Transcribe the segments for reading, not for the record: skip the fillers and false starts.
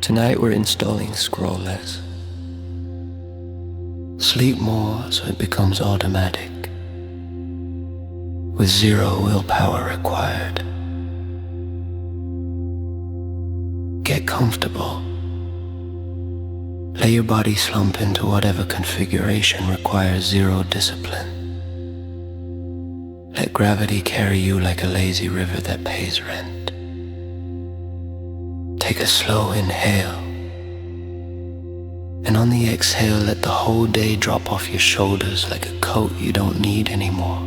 Tonight we're installing scroll less. Sleep more so it becomes automatic, with zero willpower required. Get comfortable. Let your body slump into whatever configuration requires zero discipline. Let gravity carry you like a lazy river that pays rent. Take a slow inhale, and on the exhale let the whole day drop off your shoulders like a coat you don't need anymore.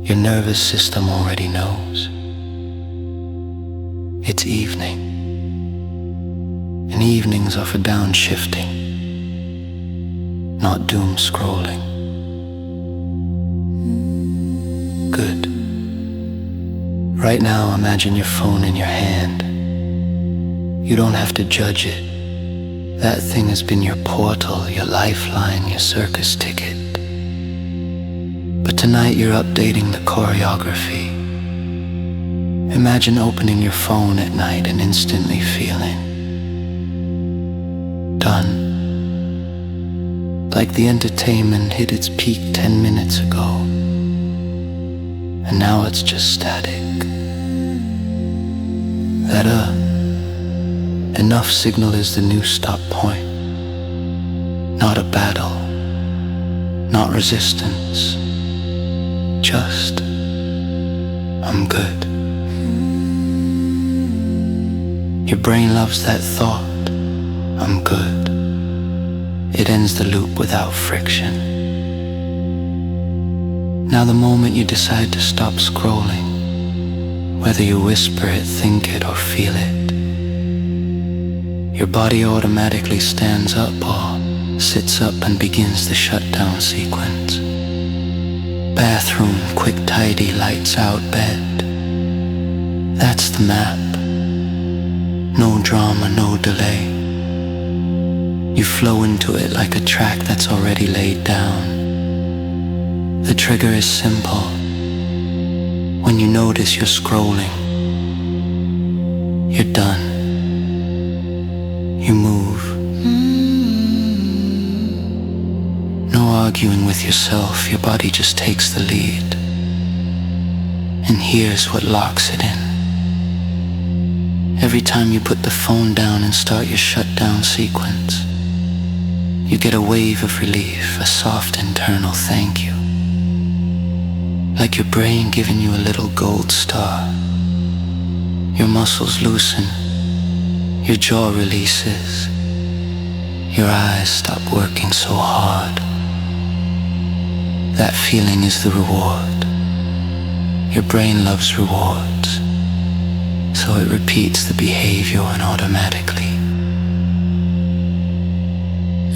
Your nervous system already knows. It's evening, and evenings are for downshifting, not doom scrolling. Good. Right now, imagine your phone in your hand. You don't have to judge it. That thing has been your portal, your lifeline, your circus ticket. But tonight you're updating the choreography. Imagine opening your phone at night and instantly feeling done. Like the entertainment hit its peak 10 minutes ago, and now it's just static. That enough signal is the new stop point. Not a battle, not resistance, just I'm good. Your brain loves that thought, I'm good. It ends the loop without friction. Now the moment you decide to stop scrolling, whether you whisper it, think it, or feel it, your body automatically stands up or sits up and begins the shutdown sequence. Bathroom, quick tidy, lights out, bed. That's the map. No drama, no delay. You flow into it like a track that's already laid down. The trigger is simple. When you notice you're scrolling, you're done. You move. No arguing with yourself, your body just takes the lead. And here's what locks it in. Every time you put the phone down and start your shutdown sequence, you get a wave of relief, a soft internal thank you. Like your brain giving you a little gold star. Your muscles loosen, your jaw releases, your eyes stop working so hard. That feeling is the reward. Your brain loves rewards, so it repeats the behavior and automatically.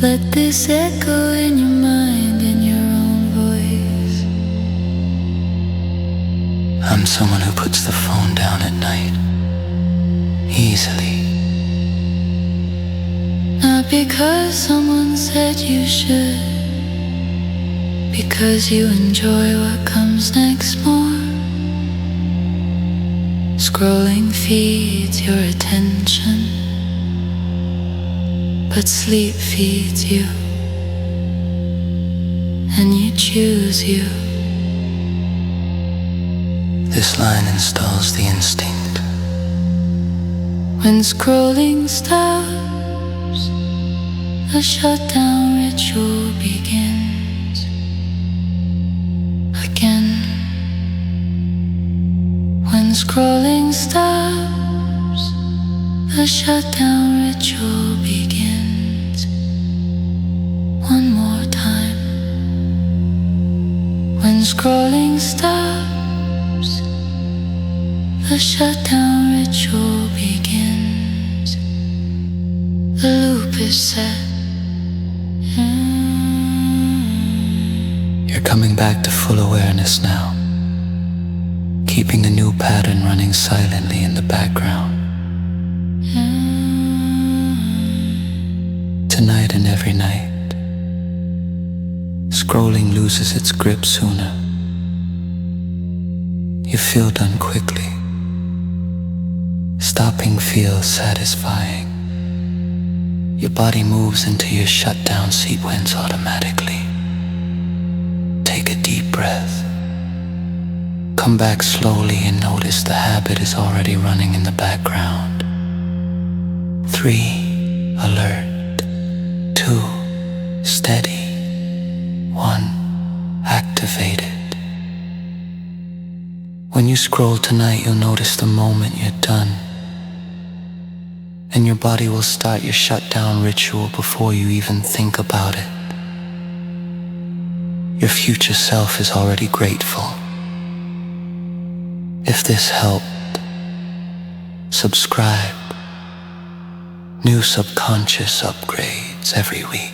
Let this echo in your mind in your own voice. I'm someone who puts the phone down at night, easily. Not because someone said you should, because you enjoy what comes next more. Scrolling feeds your attention, but sleep feeds you, and you choose you. This line installs the instinct. When scrolling stops, the shutdown ritual begins again. When scrolling stops, the shutdown ritual begins one more time. When scrolling stops, the shutdown ritual begins. The loop is set. Coming back to full awareness now, keeping the new pattern running silently in the background. Tonight and every night, scrolling loses its grip sooner. You feel done quickly. Stopping feels satisfying. Your body moves into your shutdown sequence automatically. Take a deep breath. Come back slowly and notice the habit is already running in the background. 3, alert. 2, steady. 1, activated. When you scroll tonight, you'll notice the moment you're done, and your body will start your shutdown ritual before you even think about it. Your future self is already grateful. If this helped, subscribe. New subconscious upgrades every week.